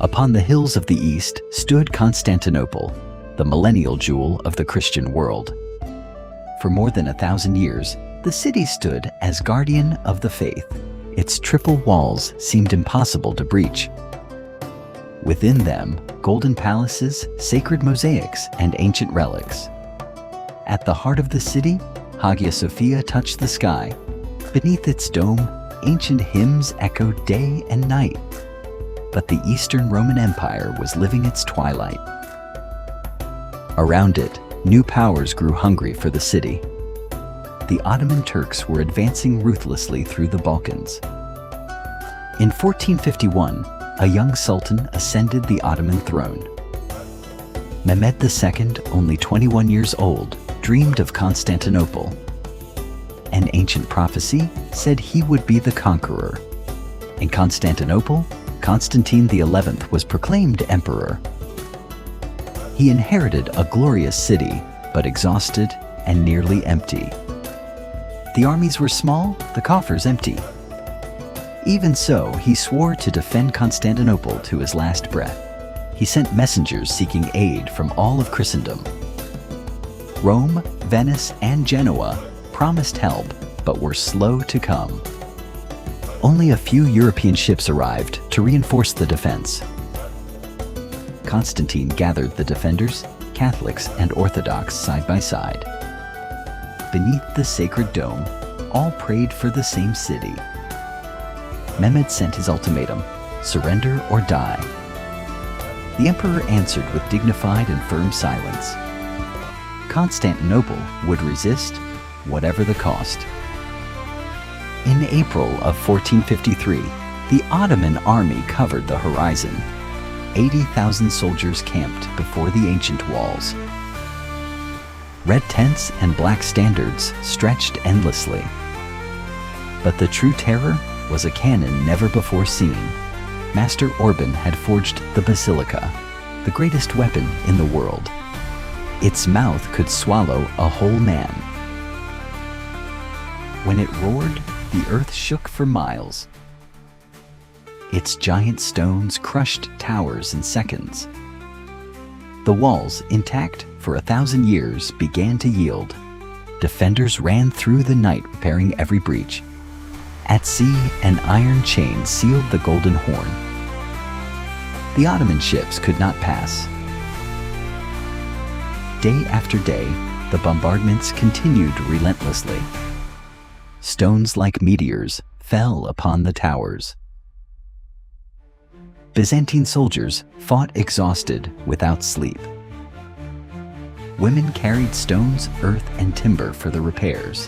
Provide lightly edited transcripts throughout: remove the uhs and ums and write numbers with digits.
Upon the hills of the east stood Constantinople, the millennial jewel of the Christian world. For more than 1,000 years, the city stood as guardian of the faith. Its triple walls seemed impossible to breach. Within them, golden palaces, sacred mosaics, and ancient relics. At the heart of the city, Hagia Sophia touched the sky. Beneath its dome, ancient hymns echoed day and night. But the Eastern Roman Empire was living its twilight. Around it, new powers grew hungry for the city. The Ottoman Turks were advancing ruthlessly through the Balkans. In 1451, a young sultan ascended the Ottoman throne. Mehmed II, only 21 years old, dreamed of Constantinople. An ancient prophecy said he would be the conqueror. In Constantinople, Constantine XI was proclaimed emperor. He inherited a glorious city, but exhausted and nearly empty. The armies were small, the coffers empty. Even so, he swore to defend Constantinople to his last breath. He sent messengers seeking aid from all of Christendom. Rome, Venice, and Genoa promised help, but were slow to come. Only a few European ships arrived to reinforce the defense. Constantine gathered the defenders, Catholics and Orthodox, side by side. Beneath the sacred dome, all prayed for the same city. Mehmed sent his ultimatum: surrender or die. The emperor answered with dignified and firm silence. Constantinople would resist, whatever the cost. In April of 1453, the Ottoman army covered the horizon. 80,000 soldiers camped before the ancient walls. Red tents and black standards stretched endlessly. But the true terror was a cannon never before seen. Master Orban had forged the basilica, the greatest weapon in the world. Its mouth could swallow a whole man. When it roared, the earth shook for miles. Its giant stones crushed towers in seconds. The walls, intact for 1,000 years, began to yield. Defenders ran through the night, repairing every breach. At sea, an iron chain sealed the Golden Horn. The Ottoman ships could not pass. Day after day, the bombardments continued relentlessly. Stones like meteors fell upon the towers. Byzantine soldiers fought exhausted, without sleep. Women carried stones, earth, and timber for the repairs.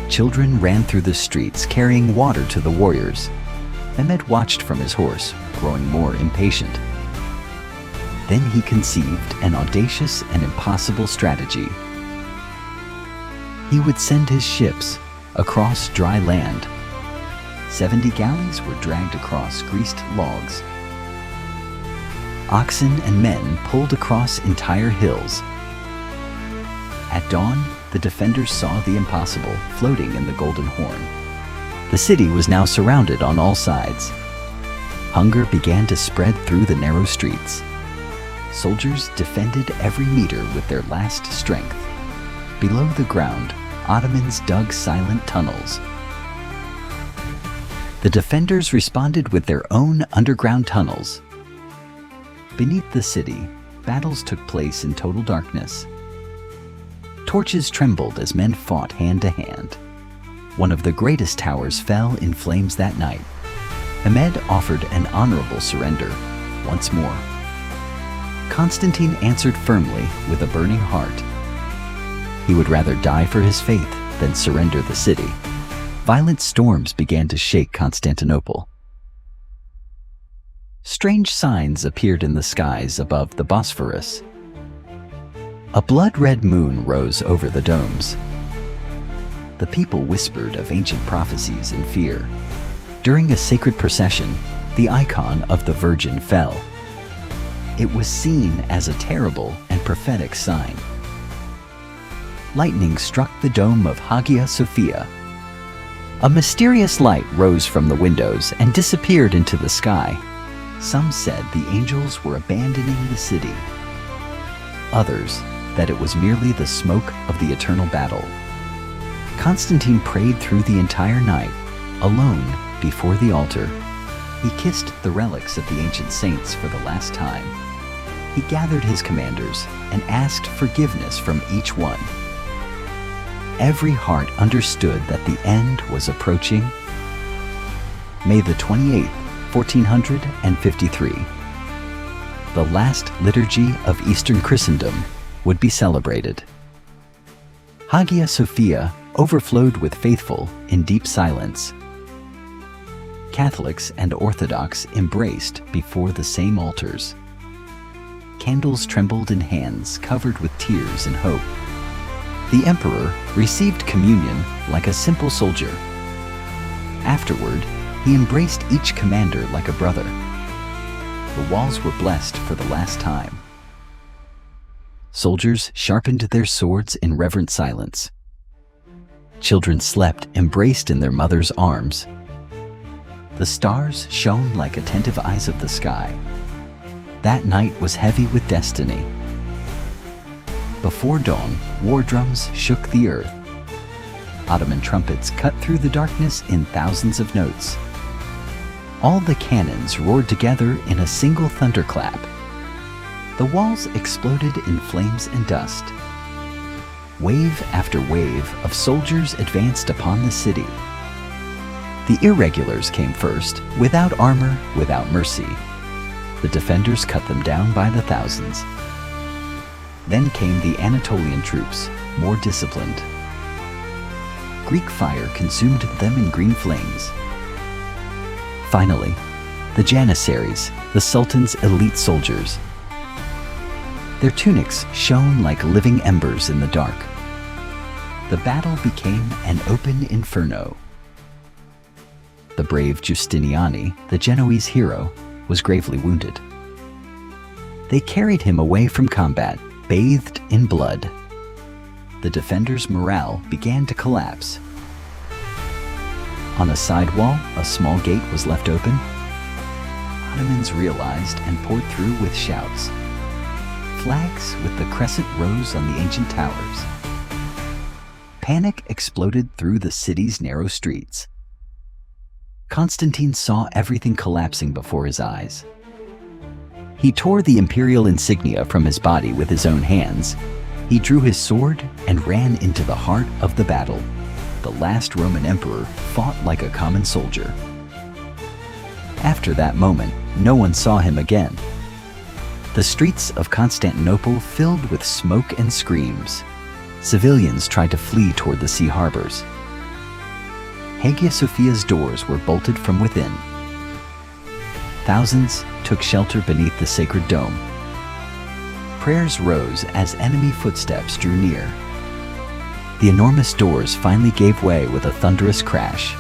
Children ran through the streets carrying water to the warriors. Mehmed watched from his horse, growing more impatient. Then he conceived an audacious and impossible strategy. He would send his ships across dry land. 70 galleys were dragged across greased logs. Oxen and men pulled across entire hills. At dawn, the defenders saw the impossible floating in the Golden Horn. The city was now surrounded on all sides. Hunger began to spread through the narrow streets. Soldiers defended every meter with their last strength. Below the ground, Ottomans dug silent tunnels. The defenders responded with their own underground tunnels. Beneath the city, battles took place in total darkness. Torches trembled as men fought hand to hand. One of the greatest towers fell in flames that night. Mehmed offered an honorable surrender once more. Constantine answered firmly with a burning heart. He would rather die for his faith than surrender the city. Violent storms began to shake Constantinople. Strange signs appeared in the skies above the Bosphorus. A blood-red moon rose over the domes. The people whispered of ancient prophecies in fear. During a sacred procession, the icon of the Virgin fell. It was seen as a terrible and prophetic sign. Lightning struck the dome of Hagia Sophia. A mysterious light rose from the windows and disappeared into the sky. Some said the angels were abandoning the city. Others, that it was merely the smoke of the eternal battle. Constantine prayed through the entire night, alone before the altar. He kissed the relics of the ancient saints for the last time. He gathered his commanders and asked forgiveness from each one. Every heart understood that the end was approaching. May the 28th, 1453, the last liturgy of Eastern Christendom would be celebrated. Hagia Sophia overflowed with faithful in deep silence. Catholics and Orthodox embraced before the same altars. Candles trembled in hands covered with tears and hope. The emperor received communion like a simple soldier. Afterward, he embraced each commander like a brother. The walls were blessed for the last time. Soldiers sharpened their swords in reverent silence. Children slept embraced in their mother's arms. The stars shone like attentive eyes of the sky. That night was heavy with destiny. Before dawn, war drums shook the earth. Ottoman trumpets cut through the darkness in thousands of notes. All the cannons roared together in a single thunderclap. The walls exploded in flames and dust. Wave after wave of soldiers advanced upon the city. The irregulars came first, without armor, without mercy. The defenders cut them down by the thousands. Then came the Anatolian troops, more disciplined. Greek fire consumed them in green flames. Finally, the Janissaries, the Sultan's elite soldiers. Their tunics shone like living embers in the dark. The battle became an open inferno. The brave Giustiniani, the Genoese hero, was gravely wounded. They carried him away from combat, bathed in blood. The defenders' morale began to collapse. On a side wall, a small gate was left open. Ottomans realized and poured through with shouts. Flags with the crescent rose on the ancient towers. Panic exploded through the city's narrow streets. Constantine saw everything collapsing before his eyes. He tore the imperial insignia from his body with his own hands. He drew his sword and ran into the heart of the battle. The last Roman emperor fought like a common soldier. After that moment, no one saw him again. The streets of Constantinople filled with smoke and screams. Civilians tried to flee toward the sea harbors. Hagia Sophia's doors were bolted from within. Thousands took shelter beneath the sacred dome. Prayers rose as enemy footsteps drew near. The enormous doors finally gave way with a thunderous crash.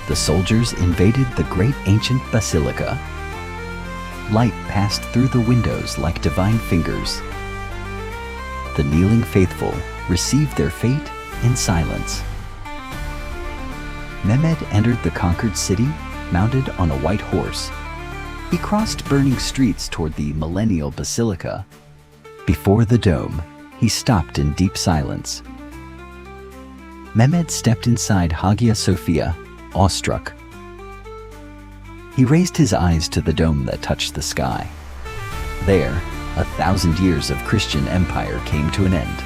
The soldiers invaded the great ancient basilica. Light passed through the windows like divine fingers. The kneeling faithful received their fate in silence. Mehmed entered the conquered city, mounted on a white horse. He crossed burning streets toward the millennial basilica. Before the dome, he stopped in deep silence. Mehmed stepped inside Hagia Sophia, awestruck. He raised his eyes to the dome that touched the sky. There, 1,000 years of Christian empire came to an end.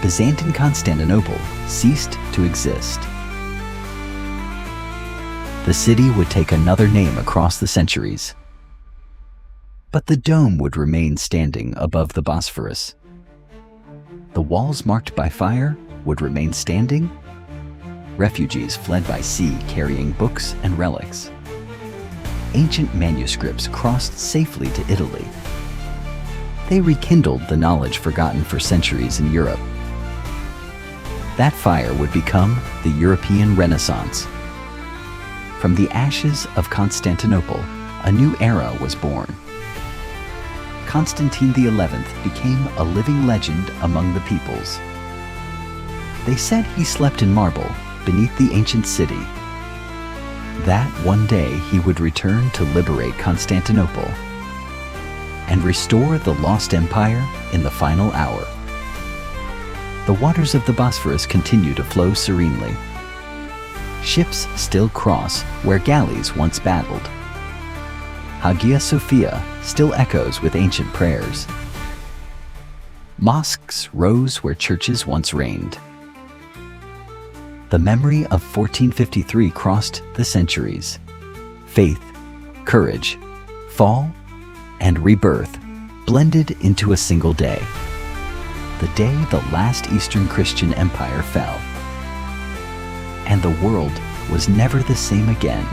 Byzantine Constantinople ceased to exist. The city would take another name across the centuries. But the dome would remain standing above the Bosphorus. The walls marked by fire would remain standing. Refugees fled by sea carrying books and relics. Ancient manuscripts crossed safely to Italy. They rekindled the knowledge forgotten for centuries in Europe. That fire would become the European Renaissance. From the ashes of Constantinople, a new era was born. Constantine XI became a living legend among the peoples. They said he slept in marble beneath the ancient city. that one day he would return to liberate Constantinople and restore the lost empire in the final hour. The waters of the Bosphorus continue to flow serenely. Ships still cross where galleys once battled. Hagia Sophia still echoes with ancient prayers. Mosques rose where churches once reigned. The memory of 1453 crossed the centuries. Faith, courage, fall, and rebirth blended into a single day. The day the last Eastern Christian empire fell. And the world was never the same again.